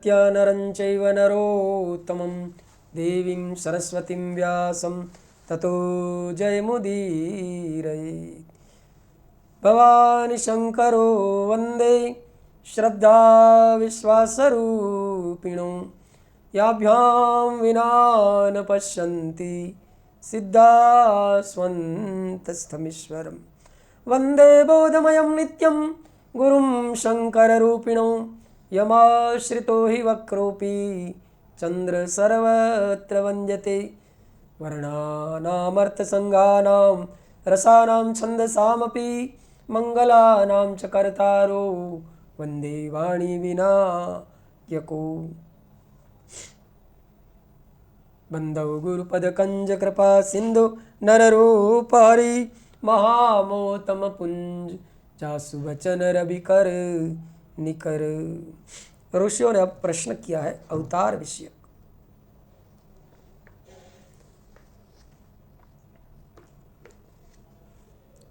नरं चैव नरोत्तमं देवीं सरस्वतीं व्यासं ततो जयमुदीरयेत्। भवानी शंकरो वन्दे श्रद्धा विश्वासरूपिणो याभ्यां विना न पश्यन्ति सिद्धास्वन्तस्थमीश्वरं वन्दे बोधमयं नित्यं गुरुं शङ्कररूपिणो यमाश्रितो हि वक्रोऽपि चन्द्र सर्वत्र वन्द्यते वर्णानामर्थसङ्गानां रसानां छन्दसामपि मङ्गलानां च कर्तारो वन्दे वाणी विनायको बन्धौ गुरुपदकञ्ज कृपा सिन्धु नररूपहरि महामोतमपुञ्ज जासु वचन रविकर निकर। ऋषियों ने अब प्रश्न किया है अवतार विषयक।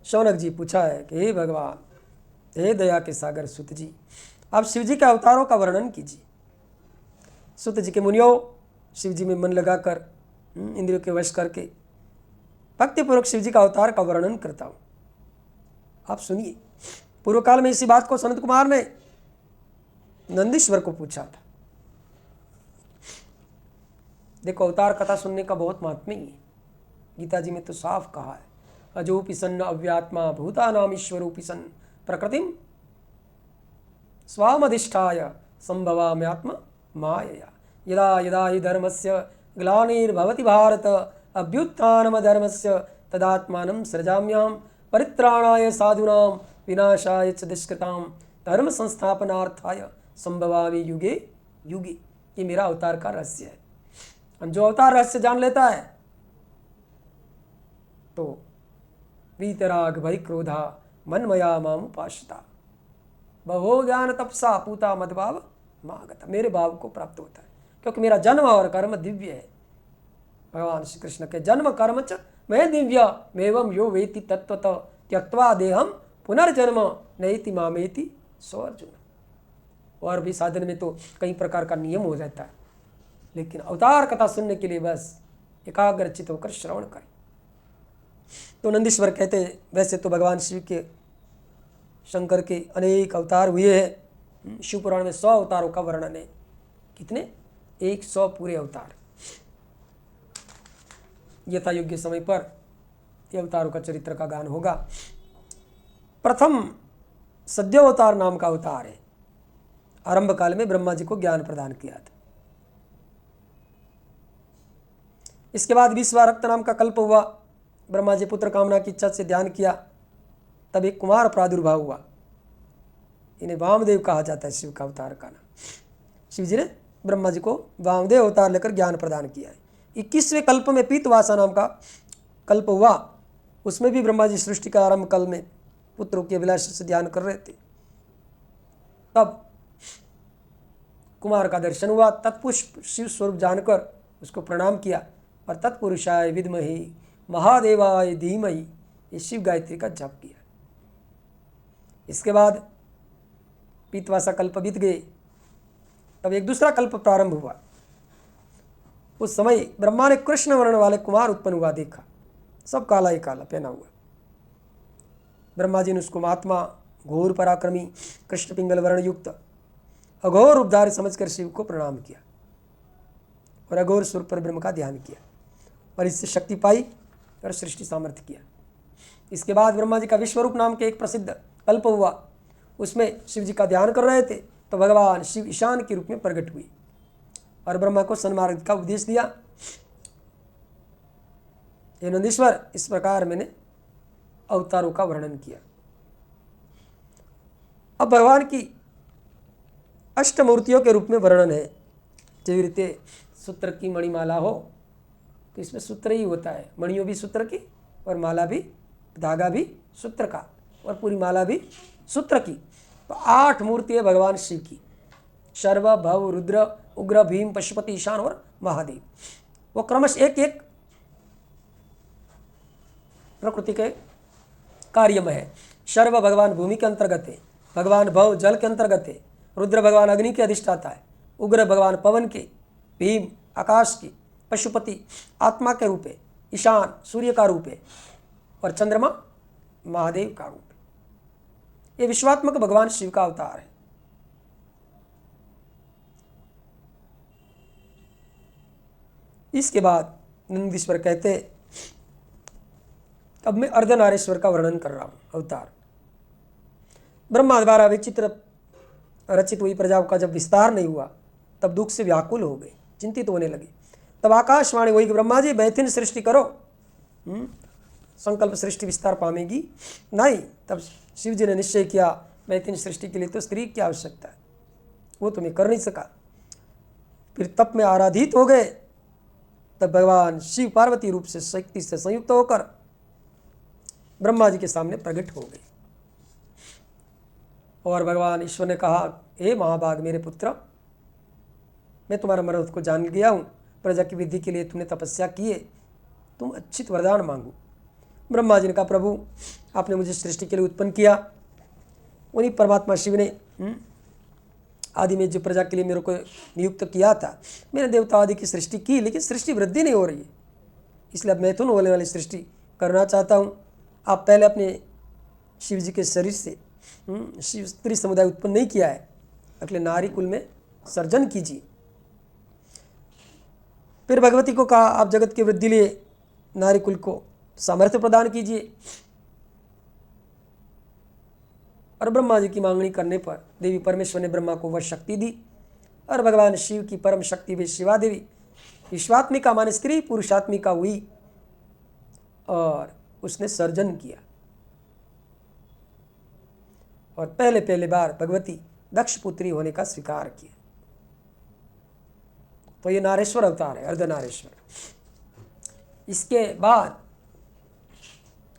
शौनक जी पूछा है कि हे भगवान, हे दया के सागर सुत जी, आप शिव जी के अवतारों का वर्णन कीजिए। सुत जी के मुनियों, शिव जी में मन लगाकर इंद्रियों के वश करके भक्तिपूर्वक शिव जी का अवतार का वर्णन करता हूँ, आप सुनिए। पूर्व काल में इसी बात को सनत कुमार ने नंदीश्वर को पूछा था। देखो, अवतार कथा सुनने का बहुत महात्म्य है। गीता जी में तो साफ कहा है, अजोपि सन्न अव्यात्मा भूतानाम ईश्वरोपि सन् प्रकृतिम स्वामधिष्ठाय संभवाम्यात्मा मायया यदा यदा हि धर्मस्य ग्लानिर्भवति भारत अभ्युत्थानमधर्मस्य तदात्मानं सृजाम्यहं परित्राणाय साधूनां विनाशाय च दुष्कृतां धर्म संस्थापनार्थाय संभवामि युगे युगे। ये मेरा अवतार का रहस्य है। और जो अवतार रहस्य जान लेता है तो वीतराग भय क्रोधा मनमया माम उपासता बहो ज्ञान तपसा पूता मदभाव मागता। मेरे भाव को प्राप्त होता है क्योंकि मेरा जन्म और कर्म दिव्य है। भगवान श्री कृष्ण के जन्म कर्म च मैं दिव्य मेवं यो वेति तत्वतः त्यक्त्वा देहम पुनर्जन्म नैति मामेति सो अर्जुन। और भी साधन में तो कई प्रकार का नियम हो जाता है, लेकिन अवतार कथा सुनने के लिए बस एकाग्रचित होकर श्रवण करें। तो नंदीश्वर कहते, वैसे तो भगवान शिव के शंकर के अनेक अवतार हुए हैं। शिव पुराण में 100 अवतारों का वर्णन है। कितने? 100 पूरे अवतार। यथा योग्य समय पर ये अवतारों का चरित्र का गान होगा। प्रथम सद्योवतार नाम का अवतार है। आरंभ काल में ब्रह्मा जी को ज्ञान प्रदान किया था। इसके बाद 20वां रक्त नाम का कल्प हुआ। ब्रह्मा जी पुत्र कामना की इच्छा से ध्यान किया, तब एक कुमार प्रादुर्भाव हुआ। इन्हें वामदेव कहा जाता है। शिव का अवतार का नाम। शिव जी ने ब्रह्मा जी को वामदेव अवतार लेकर ज्ञान प्रदान किया है। 21वें कल्प में पीतवासा नाम का कल्प हुआ। उसमें भी ब्रह्मा जी सृष्टि का आरंभ काल में पुत्रों की अभिलाषा से ध्यान कर रहे थे। तब कुमार का दर्शन हुआ। तत्पुरुष शिव स्वरूप जानकर उसको प्रणाम किया और तत्पुरुषाय विद्महि महादेवाय धीमहि ये शिव गायत्री का जप किया। इसके बाद पीतवासा कल्प बीत गए। तब एक दूसरा कल्प प्रारंभ हुआ। उस समय ब्रह्मा ने कृष्ण वर्ण वाले कुमार उत्पन्न हुआ देखा। सब काला ही काला पहना हुआ। ब्रह्मा जी ने उसको महात्मा, घोर पराक्रमी, कृष्ण पिंगल वर्ण युक्त अघोर रूपधारी समझकर शिव को प्रणाम किया और अघोर स्वरूप पर ब्रह्म का ध्यान किया और इससे शक्ति पाई और सृष्टि सामर्थ्य किया। इसके बाद ब्रह्मा जी का विश्वरूप नाम के एक प्रसिद्ध कल्प हुआ। उसमें शिव जी का ध्यान कर रहे थे तो भगवान शिव ईशान के रूप में प्रकट हुए और ब्रह्मा को सन्मार्ग का उपदेश दिया। हे नंदीश्वर, इस प्रकार मैंने अवतारों का वर्णन किया। अब भगवान की अष्टमूर्तियों के रूप में वर्णन है। जेवी रीते सूत्र की मणिमाला हो तो इसमें सूत्र ही होता है। मणियों भी सूत्र की और माला भी, धागा भी सूत्र का और पूरी माला भी सूत्र की। तो 8 मूर्ति है भगवान शिव की। शर्व, भव, रुद्र, उग्र, भीम, पशुपति, ईशान और महादेव। वो क्रमश एक एक प्रकृति के कार्य में है। शर्व भगवान भूमि के अंतर्गत है, भगवान भव जल के अंतर्गत है, रुद्र भगवान अग्नि के अधिष्ठाता है, उग्र भगवान पवन के, भीम आकाश की, पशुपति आत्मा के रूप है, ईशान सूर्य का रूप है और चंद्रमा महादेव का रूप है। ये विश्वात्मक भगवान शिव का अवतार है। इसके बाद नंदीश्वर कहते, अब मैं अर्धनारीश्वर का वर्णन कर रहा हूं। अवतार ब्रह्मा द्वारा विचित्र रचित हुई प्रजा का जब विस्तार नहीं हुआ तब दुख से व्याकुल हो गए, चिंतित होने लगे। तब आकाशवाणी हुई कि ब्रह्मा जी मैथिन सृष्टि करो। संकल्प सृष्टि विस्तार पामेगी नहीं। तब शिव जी ने निश्चय किया मैथिन सृष्टि के लिए तो स्त्री की आवश्यकता है, वो तुम्हें कर नहीं सका। फिर तप में आराधित हो गए। तब भगवान शिव पार्वती रूप से शक्ति से संयुक्त होकर ब्रह्मा जी के सामने प्रकट हो गए और भगवान ईश्वर ने कहा, हे महाभाग मेरे पुत्र, मैं तुम्हारा मनोरथ को जान गया हूँ। प्रजा की वृद्धि के लिए तुमने तपस्या की है, तुम अच्छित वरदान मांगो। ब्रह्मा जी ने कहा, प्रभु आपने मुझे सृष्टि के लिए उत्पन्न किया। उन्हीं परमात्मा शिव ने आदि में जो प्रजा के लिए मेरे को नियुक्त किया था, मैंने देवता आदि की सृष्टि की, लेकिन सृष्टि वृद्धि नहीं हो रही है। इसलिए अब मैथुन होने वाली सृष्टि करना चाहता हूँ। आप पहले अपने शिव जी के शरीर से शिव स्त्री समुदाय उत्पन्न नहीं किया है, अगले नारी कुल में सर्जन कीजिए। फिर भगवती को कहा, आप जगत की वृद्धि लिए नारी कुल को सामर्थ्य प्रदान कीजिए। और ब्रह्मा जी की मांगनी करने पर देवी परमेश्वर ने ब्रह्मा को वह शक्ति दी और भगवान शिव की परम शक्ति वे शिवा देवी विश्वात्मिका माने स्त्री पुरुषात्मिका हुई और उसने सर्जन किया। और पहले पहले बार भगवती दक्ष पुत्री होने का स्वीकार किया। तो ये नारेश्वर अवतार है, अर्धनारेश्वर। इसके बाद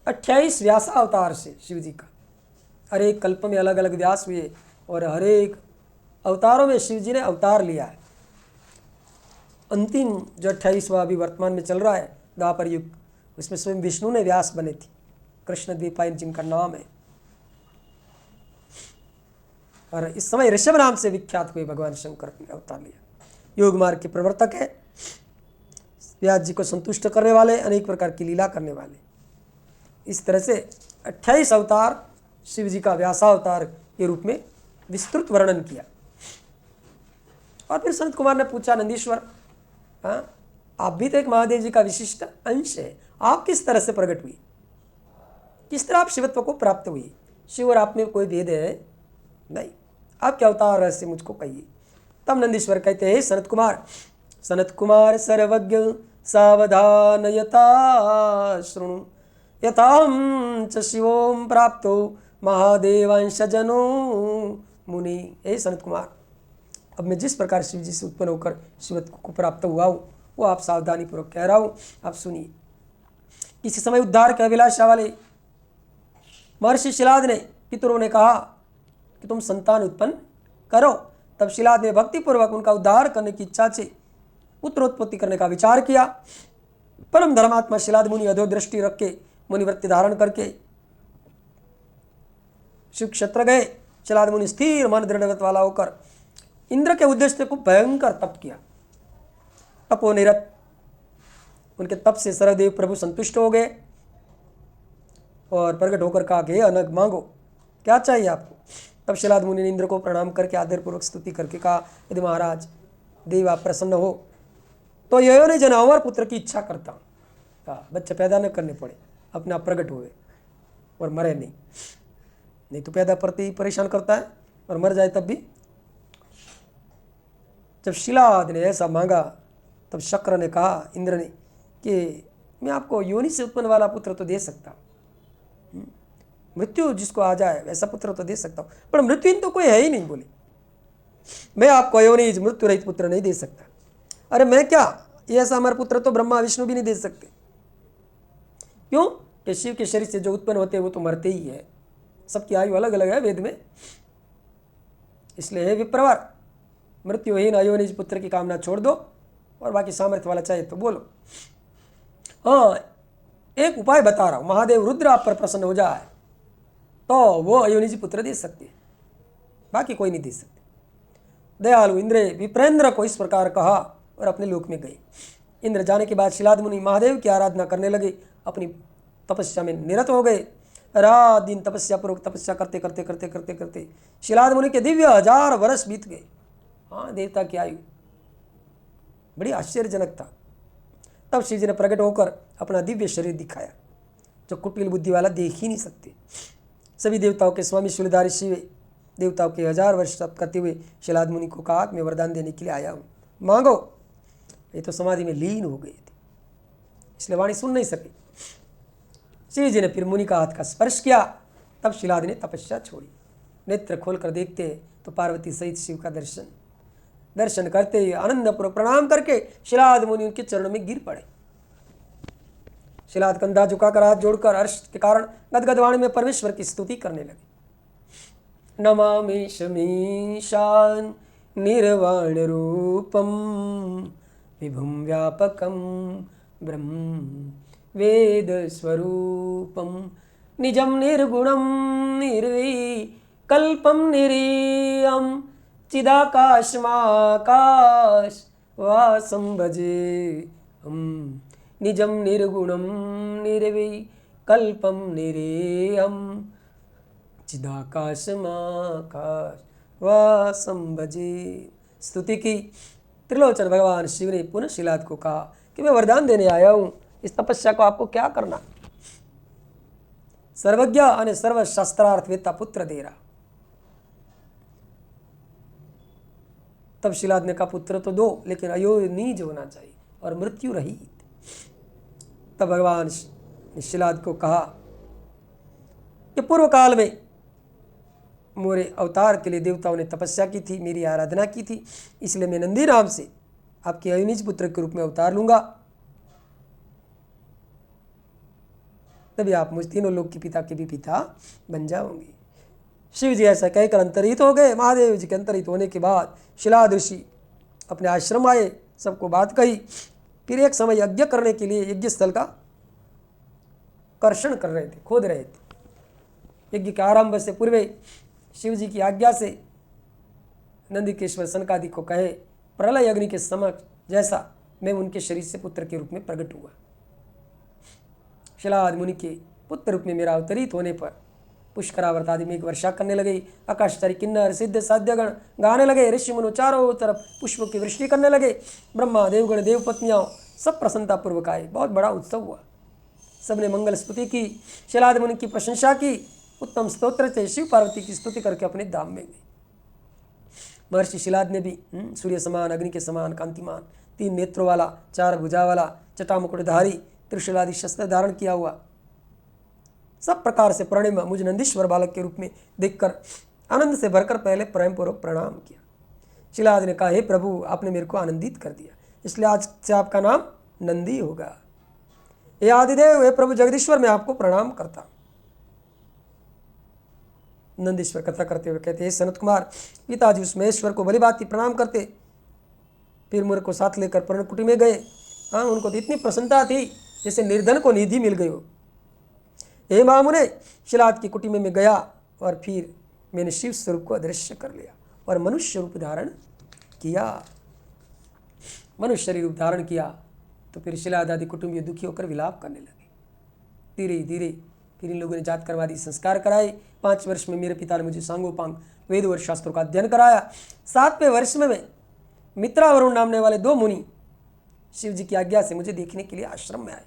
28 व्यासा अवतार से शिव जी का हर एक कल्प में अलग अलग व्यास हुए और हर एक अवतारों में शिव जी ने अवतार लिया है। अंतिम जो 28वां अभी वर्तमान में चल रहा है द्वापर युग, उसमें स्वयं विष्णु ने व्यास बने थे, कृष्ण द्वीपायन जिनका नाम है। और इस समय ऋषभ नाम से विख्यात हुए भगवान शंकर ने अवतार लिया। योग मार्ग के प्रवर्तक है, व्यास जी को संतुष्ट करने वाले, अनेक प्रकार की लीला करने वाले। इस तरह से 28 अवतार शिव जी का व्यासावतार के रूप में विस्तृत वर्णन किया। और फिर संत कुमार ने पूछा, नंदीश्वर आप भी तो एक महादेव जी का विशिष्ट अंश है, आप किस तरह से प्रकट हुई, किस तरह आप शिवत्व को प्राप्त हुई? शिव और आप में कोई भेद है नहीं, आप क्या अवतार रहस्य मुझको कहिए। तब नंदीश्वर कहते हैं, सनत कुमार सर्वज्ञ सावधानयता शृणु यथाहं च शिवों प्राप्तो महादेवांश जनो मुनि। हे सनत कुमार, अब मैं जिस प्रकार शिव जी से उत्पन्न होकर शिवत्व को प्राप्त हुआ हूँ वो आप सावधानी पूर्वक कह रहा हूँ, आप सुनिए। किसी समय उद्धार के अभिलाषा वाले महर्षि शिलाद ने पितरों ने कहा कि तुम संतान उत्पन्न करो। तब शिलाद ने भक्तिपूर्वक उनका उद्धार करने की इच्छा से पुत्रोत्पत्ति करने का विचार किया। परम धर्मात्मा शिलाद मुनि अधोदृष्टि रख के मुनिवृत्ति धारण करके शिव क्षेत्र गए। शिलाद मुनि स्थिर मन दृढ़व्रत वाला होकर इंद्र के उद्देश्य को भयंकर तप किया। तपोनिरत उनके तप से सर्वदेव प्रभु संतुष्ट हो गए और प्रकट होकर कहा, हे अनग मांगो, क्या चाहिए आपको? तब शिलाद मुनि ने इंद्र को प्रणाम करके आदरपूर्वक स्तुति करके कहा, यदि महाराज देव आप प्रसन्न हो तो योनि जनावर पुत्र की इच्छा करता हूँ। कहा बच्चे पैदा न करने पड़े, अपने आप प्रकट हुए और मरे नहीं तो पैदा करते ही परेशान करता है और मर जाए तब भी। जब शिलाद ने ऐसा मांगा तब शक्र ने कहा, इंद्र ने, कि मैं आपको योनि से उत्पन्न वाला पुत्र तो दे सकता हूँ, मृत्यु जिसको आ जाए वैसा पुत्र तो दे सकता हूँ, पर मृत्युहीन तो कोई है ही नहीं। बोले मैं आपको योनि मृत्यु रहित पुत्र नहीं दे सकता। अरे मैं क्या, ये ऐसा हमारा पुत्र तो ब्रह्मा विष्णु भी नहीं दे सकते। क्यों? कि शिव के शरीर से जो उत्पन्न होते हैं वो तो मरते ही है, सबकी आयु अलग अलग है वेद में। इसलिए हे विप्रवर, मृत्युहीन अयोनिज पुत्र की कामना छोड़ दो और बाकी सामर्थ्य वाला चाहिए तो बोलो। हाँ, एक उपाय बता रहा हूँ, महादेव रुद्र आप पर प्रसन्न हो जाए तो वो अयोनिज पुत्र दे सकते हैं, बाकी कोई नहीं दे सकते। दयालु इंद्र विप्रेंद्र को इस प्रकार कहा और अपने लोक में गए। इंद्र जाने के बाद शिलाद मुनि महादेव की आराधना करने लगे, अपनी तपस्या में निरत हो गए। रात दिन तपस्या पूर्वक तपस्या करते करते करते करते करते शिलाद मुनि के दिव्य 1000 वर्ष बीत गए। हाँ, देवता की आयु बड़ी आश्चर्यजनक था। तब शिव जी ने प्रकट होकर अपना दिव्य शरीर दिखाया, जो कुटिल बुद्धि वाला देख ही नहीं सकते। सभी देवताओं के स्वामी शूलधारी शिव देवताओं के 1000 वर्ष तप करते हुए शिलाद मुनि को कहा, मैं वरदान देने के लिए आया हूँ, मांगो। ये तो समाधि में लीन हो गए थे, इसलिए वाणी सुन नहीं सके। शिव जी ने फिर मुनि का हाथ का स्पर्श किया, तब शिलाद ने तपस्या छोड़ी। नेत्र खोलकर देखते हैं तो पार्वती सहित शिव का दर्शन करते ही आनंदपूर्वक प्रणाम करके शिलाद मुनि उनके चरणों में गिर पड़े। शिलाद कंधा झुकाकर हाथ जोड़कर हर्ष के कारण गदगद वाणी में परमेश्वर की स्तुति करने लगे। नमामि शमीशान निर्वाण रूपम विभुम व्यापकम ब्रह्म वेद स्वरूपम निजम निर्गुणम निर्विकल्पम निरीयम चिदाकाशमाकाश वासं भजे हम निजम निर्गुणम निर्विकल्पम निरीयम चिदाकाशमाकाश वासं भजे। स्तुति की। त्रिलोचन भगवान शिव ने पुनः शिलाद को कहा कि मैं वरदान देने आया हूँ, इस तपस्या को आपको क्या करना। सर्वज्ञ અને सर्वशास्त्रार्थवेत्ता पुत्र दे रहा। तब शिलाद ने कहा, पुत्र तो दो, लेकिन अयोनिज होना चाहिए और मृत्यु रहित। तब भगवान ने शिलाद को कहा कि पूर्व काल में मोरे अवतार के लिए देवताओं ने तपस्या की थी, मेरी आराधना की थी, इसलिए मैं नंदी नाम से आपके अयोनिज पुत्र के रूप में अवतार लूंगा। तभी आप मुझ तीनों लोक के पिता के भी पिता बन जाओगे। शिव जी ऐसा कहकर अंतरित हो गए। महादेव जी के अंतरित होने के बाद शिलाद ऋषि अपने आश्रम आए, सबको बात कही। फिर एक समय यज्ञ करने के लिए यज्ञ स्थल का कर्षण कर रहे थे, खोद रहे थे। यज्ञ के आरंभ से पूर्व शिव जी की आज्ञा से नंदिकेश्वर सनकादि को कहे, प्रलय अग्नि के समक्ष जैसा मैं उनके शरीर से पुत्र के रूप में प्रकट हुआ। शिलाद मुनि के पुत्र रूप में मेरा अवतरित होने पर पुष्करावर्त आदि में एक वर्षा करने लगे। आकाशचारी किन्नर सिद्ध साध्यगण गाने लगे। ऋषि मुनि चारों तरफ पुष्पों की वृष्टि करने लगे। ब्रह्मा देवगण देवपत्नियां सब प्रसन्नतापूर्वक आए। बहुत बड़ा उत्सव हुआ। सबने मंगल स्तुति की, शिलाद मुनि की प्रशंसा की। उत्तम स्तोत्र से शिव पार्वती की स्तुति करके अपने धाम में गए। महर्षि शिलाद ने भी सूर्य समान, अग्नि के समान कांतिमान, 3 नेत्रों वाला, 4 भुजा वाला, जटामुकुटधारी, त्रिशूलादि शस्त्र धारण किया हुआ, सब प्रकार से प्रणय मुझ नंदीश्वर बालक के रूप में देखकर आनंद से भरकर पहले प्रेम पूर्वक प्रणाम किया। शिलाद ने कहा, हे प्रभु, आपने मेरे को आनंदित कर दिया, इसलिए आज से आपका नाम नंदी होगा। हे आदिदेव, हे प्रभु जगदीश्वर, मैं आपको प्रणाम करता हूं। नंदीश्वर कथा करते हुए कहते, हे सनत कुमार, पिताजी उस महेश्वर को भली भांति प्रणाम करते। फिर मुझे को साथ लेकर पर्णकुटी में गए। हाँ, उनको तो इतनी प्रसन्नता थी जैसे निर्धन को निधि मिल गई हो। हे महामुने, शिलाद की कुटी में मैं गया और फिर मैंने शिव स्वरूप को अदृश्य कर लिया और मनुष्य रूप धारण किया। मनुष्य शरीर रूप धारण किया तो फिर शिलाद आदि कुटुंबी दुखी होकर विलाप करने लगे। धीरे धीरे फिर इन लोगों ने जात कर्मादि संस्कार कराए। 5 वर्ष में मेरे पिता ने मुझे सांगोपांग वेद और शास्त्रों का अध्ययन कराया। 7वें वर्ष में मैं मित्रावरुण नामने वाले 2 मुनि शिव जी की आज्ञा से मुझे देखने के लिए आश्रम में आए।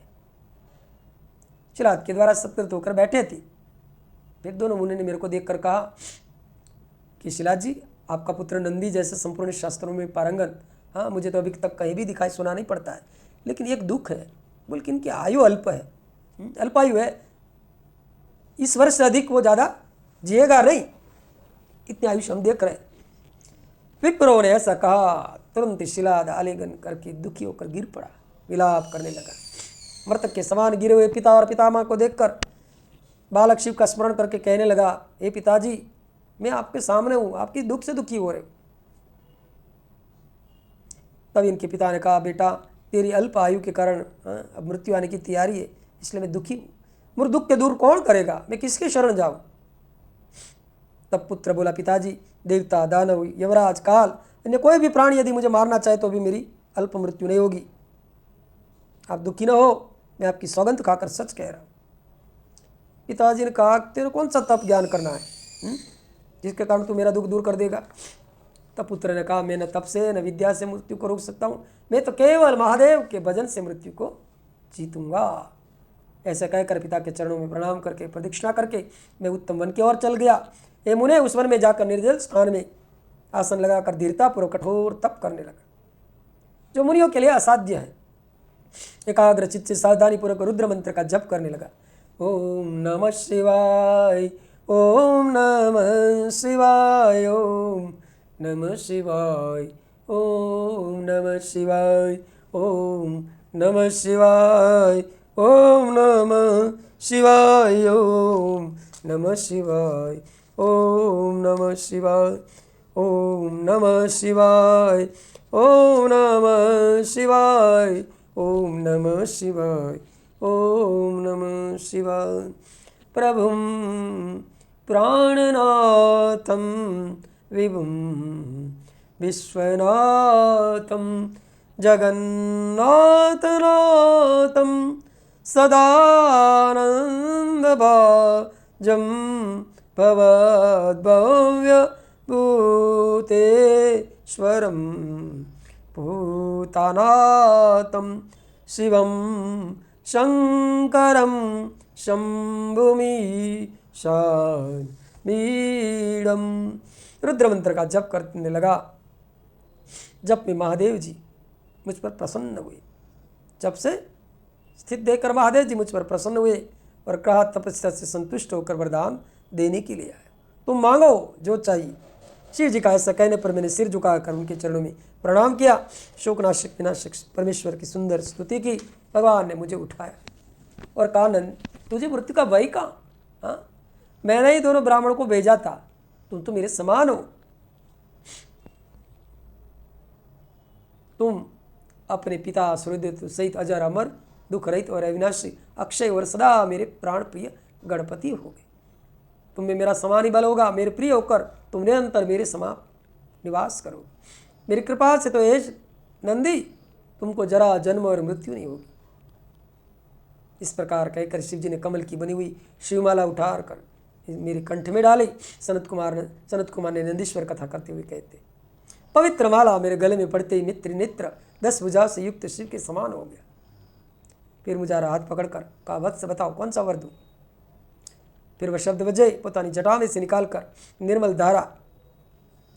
शिलाद के द्वारा सत्कृत होकर बैठे थे। फिर दोनों मुनि ने मेरे को देखकर कहा कि शिलाद जी, आपका पुत्र नंदी जैसे संपूर्ण शास्त्रों में पारंगत, हाँ, मुझे तो अभी तक कहीं भी दिखाई सुना नहीं पड़ता है, लेकिन एक दुख है, बल्कि इनकी आयु अल्प है, अल्पायु है। इस वर्ष से अधिक वो ज़्यादा जिएगा नहीं, इतनी आयुष्य हम देख रहे हैं। विप्रों ने ऐसा कहा। तुरंत शिलाद आलिंगन करके दुखी होकर गिर पड़ा, विलाप करने लगा। मृतक के समान गिरे हुए पिता और पितामह को देखकर बालक शिव का स्मरण करके कहने लगा, हे पिताजी, मैं आपके सामने हूँ, आपकी दुख से दुखी हो रहे हो। तब इनके पिता ने कहा, बेटा, तेरी अल्प आयु के कारण अब मृत्यु आने की तैयारी है, इसलिए मैं दुखी हूँ। मुझ दुख के दूर कौन करेगा, मैं किसके शरण जाऊँ। तब पुत्र बोला, पिताजी, देवता, दानव, यमराज, काल अन्य कोई भी प्राणी यदि मुझे मारना चाहे तो भी मेरी अल्प मृत्यु नहीं होगी। आप दुखी न हो, मैं आपकी सौगंध खाकर सच कह रहा हूँ। पिताजी ने कहा, तेरे कौन सा तप ज्ञान करना है जिसके कारण तू मेरा दुख दूर कर देगा? तब पुत्र ने कहा, मैं न तप से न विद्या से मृत्यु को रोक सकता हूँ, मैं तो केवल महादेव के भजन से मृत्यु को जीतूंगा। ऐसा कहकर पिता के चरणों में प्रणाम करके प्रदक्षिणा करके मैं उत्तम वन की ओर चल गया। हे मुने, उस वन में जाकर निर्जल स्थान में आसन लगाकर धीरतापूर्वक कठोर तप करने लगा, जो मुनियों के लिए असाध्य है। एकाग्र चित्त से सावधानी पूर्वक रुद्र मंत्र का जप करने लगा। ओम नमः शिवाय, ओम नमः शिवाय, ओम नमः शिवाय, ओम नमः शिवाय, ओम नमः शिवाय, ओम नमः शिवाय, ओम नमः शिवाय, ओम नमः शिवाय, ओम नमः शिवाय, ओम नमः शिवाय, ओम नमः शिवाय, ओम नमः शिवाय। प्रभुं प्राणनाथं विभुं विश्वनाथं जगन्नाथनाथं सदानन्दभाजं भवद्भव्यभूतेश्वरं भूतानाथं शिवं शंकरं शंभुमीशानमीडं। रुद्र मंत्र का जप करने लगा। जप में महादेव जी मुझ पर प्रसन्न हुए। जप से स्थित देखकर महादेव जी मुझ पर प्रसन्न हुए और कहा, तपस्या से संतुष्ट होकर वरदान देने के लिए आया, तुम मांगो जो चाहिए। शिव जी का ऐसा कहने पर मैंने सिर झुकाकर उनके चरणों में प्रणाम किया। शोकनाशक विनाशक परमेश्वर की सुंदर स्तुति की। भगवान ने मुझे उठाया और कहा, नंद, तुझे मृत्यु का भय कहाँ? हाँ, मैंने ही दोनों ब्राह्मणों को भेजा था, तुम तो मेरे समान हो। तुम अपने पिता सूर्यदेव सहित अजर अमर दुख रहित और अविनाशी अक्षय और सदा मेरे प्राण प्रिय गणपति होगे। तुम में मेरा समान ही बल होगा। मेरे प्रिय होकर तुम निरंतर मेरे समान निवास करोगे। मेरी कृपा से तो एश नंदी, तुमको जरा जन्म और मृत्यु नहीं होगी। इस प्रकार कहकर शिव जी ने कमल की बनी हुई शिवमाला उठार कर मेरे कंठ में डाली। सनत कुमार ने नंदीश्वर कथा करते हुए कहते, पवित्र माला मेरे गले में पड़ते ही मित्र नेत्र 10 भुजा से युक्त शिव के समान हो गया। फिर मुझे हाथ पकड़कर कहा, वत्स बताओ कौन सा वर दूं? फिर वह शब्द बजे पोतानी जटा में से निकालकर निर्मल धारा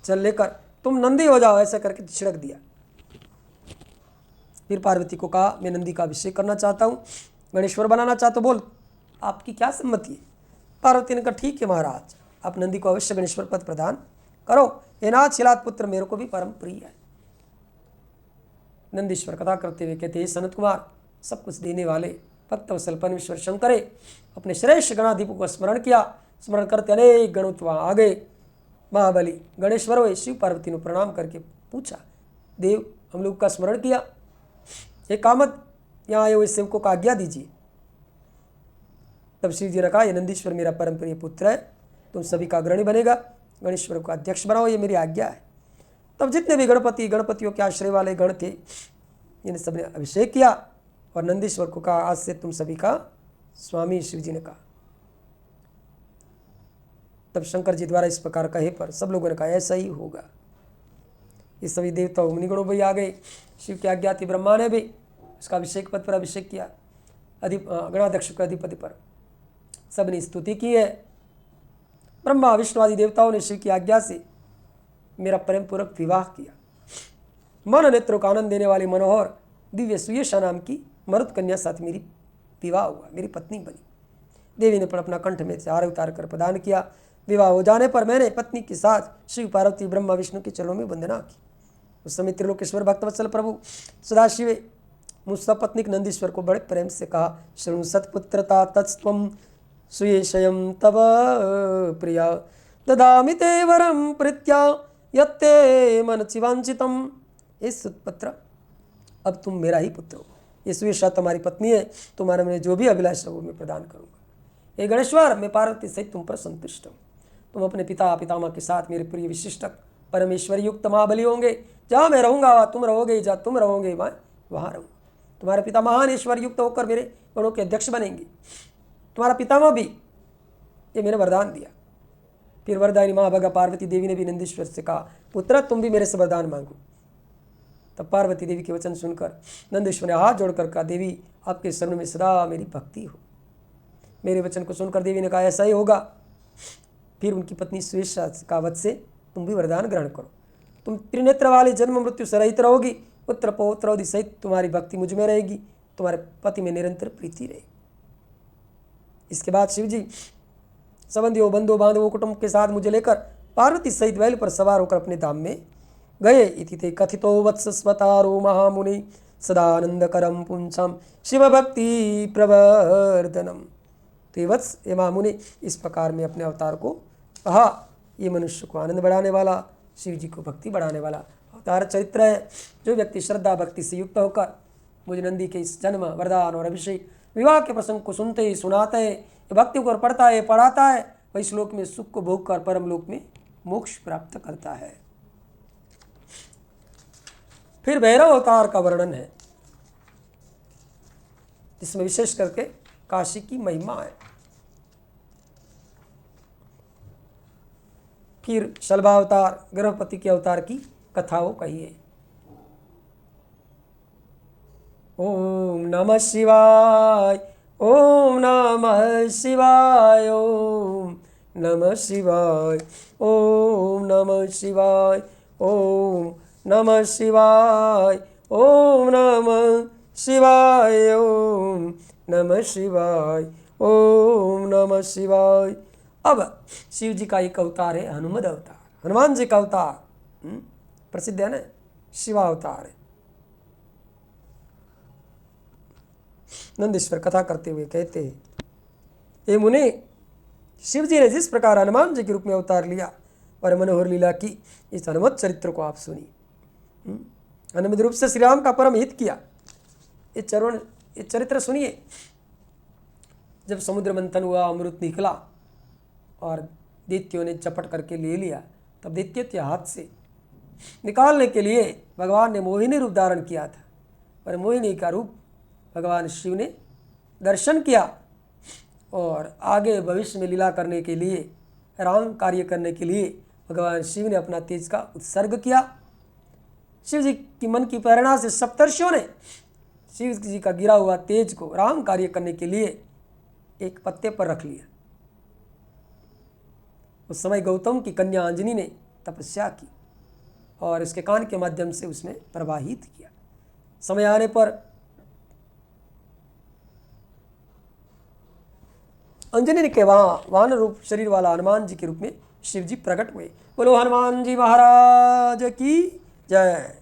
जल लेकर तुम नंदी हो जाओ, ऐसा करके छिड़क दिया। फिर पार्वती को कहा, मैं नंदी का अभिषेक करना चाहता हूँ, गणेश्वर बनाना चाहता, बोल आपकी क्या सम्मति है? पार्वती ने कहा, ठीक है महाराज, आप नंदी को अवश्य गणेश्वर पद प्रदान करो। हे नाथ शिलाद पुत्र, मेरे को भी परम प्रिय है। नंदीश्वर कथा करते हुए कहते, हे सनत कुमार, सब कुछ देने वाले भक्तवत्सल परमेश्वर शंकरे अपने श्रेष्ठ गणाधिपों को स्मरण किया। स्मरण करते अनेक गणों वहाँ आ गए। महाबली गणेश्वर हुए। शिव पार्वती ने प्रणाम करके पूछा, देव हम लोग का स्मरण किया, हे कामत यहाँ आए हुए सेवकों को आज्ञा दीजिए। तब शिव जी ने कहा, ये नंदीश्वर मेरा परम प्रिय पुत्र है, तुम सभी का अग्रणी बनेगा, गणेश्वर को अध्यक्ष बनाओ, ये मेरी आज्ञा है। तब जितने भी गणपतियों के आश्रय वाले गण थे, इन्हें सबने अभिषेक किया और नंदीश्वर को कहा, आज से तुम सभी का स्वामी। शिव जी ने कहा। तब शंकर जी द्वारा इस प्रकार कहे पर सब लोगों ने कहा, ऐसा ही होगा। ये सभी देवता मुनिगणों भी आ गए। शिव की आज्ञा थी, ब्रह्मा ने भी उसका अभिषेक पद पर अभिषेक किया, गणाध्यक्ष के अधिपति पर। सबने स्तुति की है। ब्रह्मा विष्णु आदि देवताओं ने शिव की आज्ञा से मेरा प्रेम पूर्वक विवाह किया। मन नेत्रों का आनंद देने वाली मनोहर दिव्य सुयशा नाम की मरुत कन्या साथ मेरी विवाह हुआ, मेरी पत्नी बनी। देवी ने पर अपना कंठ में से हार उतार कर प्रदान किया। विवाह हो जाने पर मैंने पत्नी के साथ शिव पार्वती ब्रह्मा विष्णु के चरणों में वंदना की। उस समय त्रिलोकेश्वर भक्तवत्सल प्रभु सदाशिवे मुझ सपत्निक नंदीश्वर को बड़े प्रेम से कहा, शृणु सत्पुत्रता तत्स्त्वं सुयेशयं तव प्रिया ददामि ते वरं प्रीत्या यत्ते मनसि वांछितम्। इस सुतपुत्र, अब तुम मेरा ही पुत्र हो। ये सुयेशा तुम्हारी पत्नी है, तुम्हारे में जो भी अभिलाषा हो मैं प्रदान करूँगा। हे गणेश्वर, मैं पार्वती सहित तुम पर संतुष्ट हूँ। तुम अपने पिता पितामह के साथ मेरे प्रिय विशिष्टक परमेश्वर युक्त महाबली होंगे। जहाँ मैं रहूँगा वहाँ तुम रहोगे, जहाँ तुम रहोगे मैं वहाँ रहूँगा। तुम्हारे पिता महान ईश्वर युक्त होकर मेरे गणों के अध्यक्ष बनेंगे। तुम्हारा पितामह भी, ये मैंने वरदान दिया। फिर वरदायिनी महाभागा पार्वती देवी ने भी नंदीश्वर से कहा, पुत्र तुम भी मेरे से वरदान मांगो। तब पार्वती देवी के वचन सुनकर नंदीश्वर ने हाथ जोड़कर कहा, देवी आपके शरण में सदा मेरी भक्ति हो। मेरे वचन को सुनकर देवी ने कहा, ऐसा ही होगा। फिर उनकी पत्नी सुवेशा का वध से तुम भी वरदान ग्रहण करो। तुम त्रिनेत्र वाले जन्म मृत्यु से रहित रहोगी। पुत्र पौत्रादि सहित तुम्हारी भक्ति मुझ में रहेगी। तुम्हारे पति में निरंतर प्रीति रहेगी। इसके बाद शिव जी संबंधियों, बंधुओं, बांधवों, कुटुंब के साथ मुझे लेकर पार्वती सहित बैल पर सवार होकर अपने धाम में गए। इति ते कथितो वत्स स्वतारो महामुनि सदानंदकरम पुंसम शिव भक्ति प्रवर्धनम। तो वत्स ये महामुनि, इस प्रकार में अपने अवतार को कहा। ये मनुष्य को आनंद बढ़ाने वाला, शिव जी को भक्ति बढ़ाने वाला अवतार चरित्र है। जो व्यक्ति श्रद्धा भक्ति से युक्त होकर मुझ नंदी के इस जन्म, वरदान और अभिषेक, विवाह के प्रसंग को सुनते ही सुनाते हैं, भक्ति को पढ़ता है, पढ़ाता है, वही श्लोक में सुख को भोग कर परम लोक में मोक्ष प्राप्त करता है। फिर भैरव अवतार का वर्णन है, जिसमें विशेष करके काशी की महिमा है। फिर शलभावतार, गर्भपति के अवतार की कथाओं कहिए। ओम नमः शिवाय, ओम नमः शिवाय, ओम नमः शिवाय, ओम नमः शिवाय, ओम नमः शिवाय, ओम नमः शिवाय, ओम नमः शिवाय, ओम नमः शिवाय। अब शिव जी का एक अवतार है हनुमद अवतार, हनुमान जी का अवतार प्रसिद्ध है ना, शिवावतार है। नंदीश्वर कथा करते हुए कहते हैं, ये मुनि, शिव जी ने जिस प्रकार हनुमान जी के रूप में अवतार लिया और मनोहर लीला की, इस हनुमत चरित्र को आप सुनिए। हनुमत रूप से श्री राम का परम हित किया। ये चरित्र सुनिए। जब समुद्र मंथन हुआ, अमृत निकला और दैत्यों ने चपट करके ले लिया, तब दैत्य के हाथ से निकालने के लिए भगवान ने मोहिनी रूप धारण किया था। और मोहिनी का रूप भगवान शिव ने दर्शन किया और आगे भविष्य में लीला करने के लिए, राम कार्य करने के लिए भगवान शिव ने अपना तेज का उत्सर्ग किया। शिव जी की मन की प्रेरणा से सप्तर्षियों ने शिव जी का गिरा हुआ तेज को राम कार्य करने के लिए एक पत्ते पर रख लिया। उस समय गौतम की कन्या अंजनी ने तपस्या की और इसके कान के माध्यम से उसमें प्रवाहित किया। समय आने पर अंजनी के वहाँ वानर रूप शरीर वाला हनुमान जी के रूप में शिव जी प्रकट हुए। बोलो हनुमान जी महाराज की जय।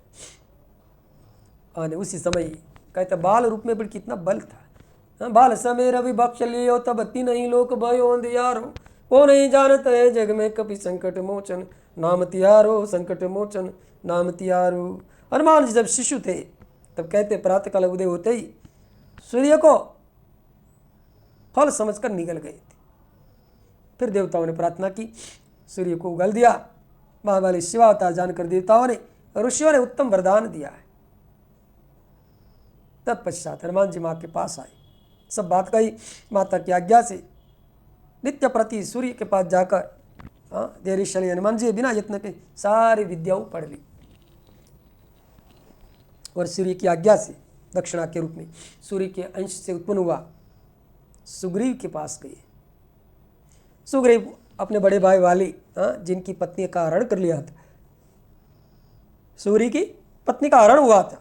और उसी समय कहते बाल रूप में भी कितना बल था। बाल समय रवि बक्ष लियो तब नहीं लोक भयो अंधियारो, वो नहीं जानत है जग में कपि संकट मोचन, नाम तिहारो संकट मोचन नाम तिहारो। हनुमान जी जब शिशु थे तब कहते प्रातःकाल उदय होते ही सूर्य को फल समझकर निगल गए थे। फिर देवताओं ने प्रार्थना की, सूर्य को उगल दिया। महाबली शिवावतार जानकर देवताओं ने, ऋषियों ने उत्तम वरदान दिया है। तत्पश्चात हनुमान जी माँ के पास आए, सब बात कही। माता की आज्ञा से नित्य प्रति सूर्य के पास जाकर धैर्यशाली हनुमान जी बिना यत्न के सारी विद्याओं पढ़ ली और सूर्य की आज्ञा से दक्षिणा के रूप में सूर्य के अंश से उत्पन्न हुआ सुग्रीव के पास गए। सुग्रीव अपने बड़े भाई वाली, जिनकी पत्नी का हरण कर लिया था, सूर्य की पत्नी का हरण हुआ था,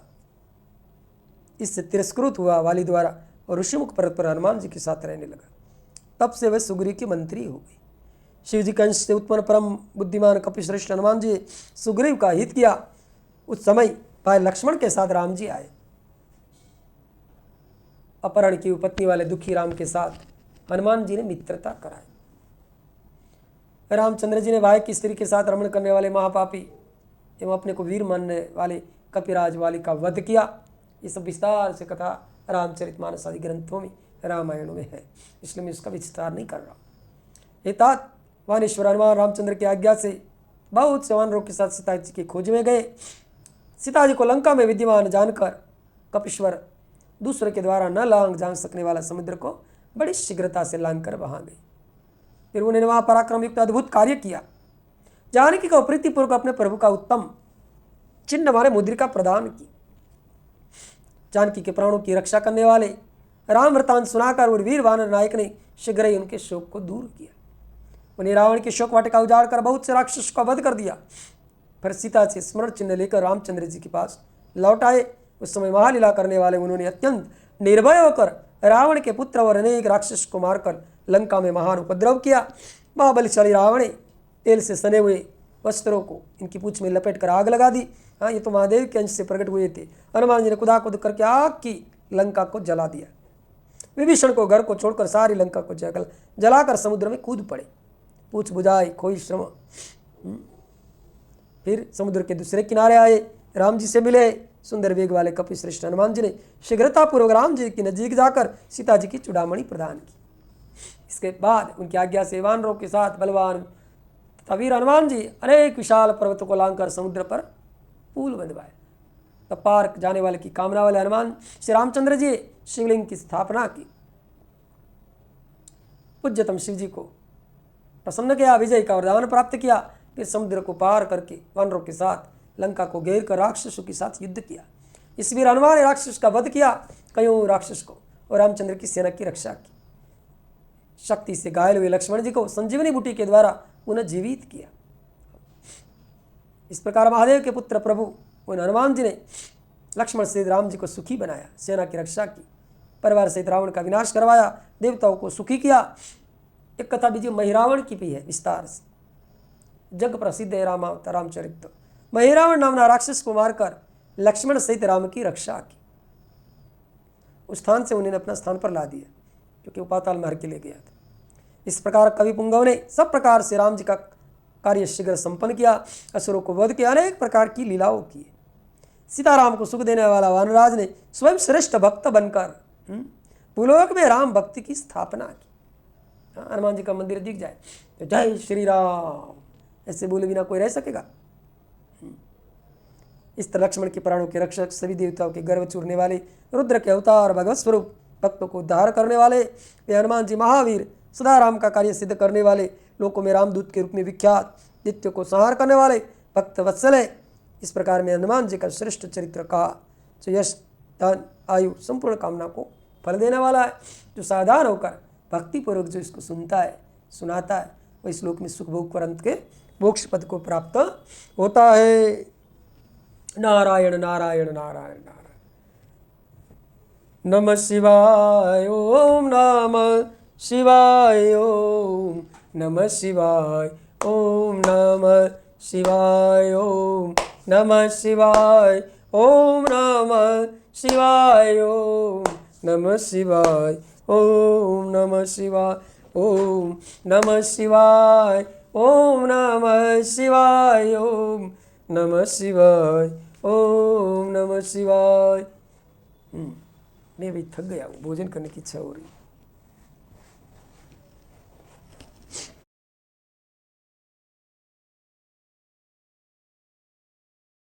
इससे तिरस्कृत हुआ वाली द्वारा और ऋषिमुख पर्वत पर हनुमान जी के साथ रहने लगा। तब से वह सुग्रीव की मंत्री हो गई। शिव जी के अंश से उत्पन्न परम बुद्धिमान कपिश्रेष्ठ हनुमान जी सुग्रीव का हित किया। उस समय भाई लक्ष्मण के साथ राम जी आए। अपहरण की उपपत्नी वाले दुखी राम के साथ हनुमान जी ने मित्रता कराई। रामचंद्र जी ने भाई की स्त्री के साथ रमण करने वाले महापापी एवं अपने को वीर मानने वाले कपिराज वाली का वध किया। ये सब विस्तार से कथा रामचरितमानस आदि ग्रंथों में, रामायणों में है, इसलिए मैं इसका विस्तार नहीं कर रहा। तात वानेश्वर हनुमान रामचंद्र की आज्ञा से बहुत से वानरों के साथ सीता जी की खोज में गए। सीता जी को लंका में विद्यमान जानकर कपीश्वर दूसरे के द्वारा न लांग जा सकने वाला समुद्र को बड़ी शीघ्रता से लांग कर वहां गए। फिर उन्होंने वहां पराक्रम युक्त अद्भुत कार्य किया। जानकी को प्रीतिपूर्वक अपने प्रभु का उत्तम चिन्ह माने मुद्रिका प्रदान की। जानकी के प्राणों की रक्षा करने वाले राम वृतांत सुनाकर और वीर वानर नायक ने शीघ्र ही उनके शोक को दूर किया। उन्हें रावण की शोक वाटिका उजाड़ कर बहुत से राक्षस का वध कर दिया। फिर सीता से स्मरण चिन्ह लेकर रामचंद्र जी के पास लौट आए। उस समय महालीला करने वाले उन्होंने अत्यंत निर्भय होकर रावण के पुत्र और अनेक राक्षस को मारकर लंका में महान उपद्रव किया। महाबलशाली रावण ने तेल से सने हुए वस्त्रों को इनकी पूंछ में लपेट कर आग लगा दी। हाँ, ये तो महादेव के अंश से प्रकट हुए थे। हनुमान जी ने कुदाकुद करके आग की लंका को जला दिया। विभीषण को घर को छोड़कर सारी लंका को जलाकर समुद्र में कूद पड़े। पूछ बुझाई खोई श्रम। फिर समुद्र के दूसरे किनारे आए, राम जी से मिले। सुंदर वेग वाले कपिश्रेष्ठ हनुमान जी ने शीघ्रतापूर्वक राम जी के नजीक जाकर सीता जी की चूड़ामणि प्रदान की। इसके बाद उनकी आज्ञा से वानरों के साथ बलवान तथा वीर हनुमान जी अनेक विशाल पर्वतों को लांघकर समुद्र पर पुल बंधवाए। तब पार जाने वाले की कामना वाले हनुमान श्री रामचंद्र जी शिवलिंग की स्थापना की। पूज्यतम शिव जी को प्रसन्न किया, विजय का वरदान प्राप्त किया। फिर समुद्र को पार करके वानरों के साथ लंका को घेर कर राक्षसों के साथ युद्ध किया। इस वीर हनुमान ने राक्षस का वध किया, कईयों राक्षस को, और रामचंद्र की सेना की रक्षा की। शक्ति से घायल हुए लक्ष्मण जी को संजीवनी बूटी के द्वारा पुनः जीवित किया। इस प्रकार महादेव के पुत्र प्रभु उन हनुमान जी ने लक्ष्मण सहित राम जी को सुखी बनाया, सेना की रक्षा की, परिवार सहित रावण का विनाश करवाया, देवताओं को सुखी किया। एक कथा बीजी महिरावण की भी है विस्तार से, जग प्रसिद्ध है रामचरित्र। महिरावण नामना राक्षस को मारकर लक्ष्मण सहित राम की रक्षा की। उस स्थान से उन्हें अपना स्थान पर ला दिया, क्योंकि वो पाताल मार के ले गया था। इस प्रकार कवि पुंगव ने सब प्रकार से राम जी का कार्य शीघ्र संपन्न किया, असुरों को वध किया, अनेक प्रकार की लीलाओं की। सीताराम को सुख देने वाला वानराज ने स्वयं श्रेष्ठ भक्त बनकर भूलोक में राम भक्ति की स्थापना की। हनुमान जी का मंदिर दिख जाए तो जय श्री राम ऐसे बोले बिना कोई रह सकेगा। इस तरह लक्ष्मण के प्राणों के रक्षक, सभी देवताओं के गर्व चूरने वाले, रुद्र के अवतार, भगवत स्वरूप, भक्तों को उद्धार करने वाले वे हनुमान जी महावीर, सदा राम का कार्य सिद्ध करने वाले, लोकों में रामदूत के रूप में विख्यात, दैत्यों को संहार करने वाले भक्त वत्सल है। इस प्रकार में हनुमान जी का श्रेष्ठ चरित्र कहा, जो यश धन आयु संपूर्ण कामना को फल देने वाला है। जो सावधान होकर भक्तिपूर्वक जो इसको सुनता है, सुनाता है, वह इस लोक में सुख भोग पर अंत के मोक्ष पद को प्राप्त होता है। नारायण नारायण नारायण नारायण। नमः शिवाय ओम नमः शिवाय ओम नमः शिवाय ओम नमः शिवाय ओम नमः शिवाय ओम नमः शिवाय ओम नमः शिवाय ओम नमः शिवाय ओम नमः शिवाय ओम नमः शिवाय ओम नमः शिवाय ओम नमः शिवाय। मैं भी थक गया हूँ, भोजन करने की इच्छा हो रही है।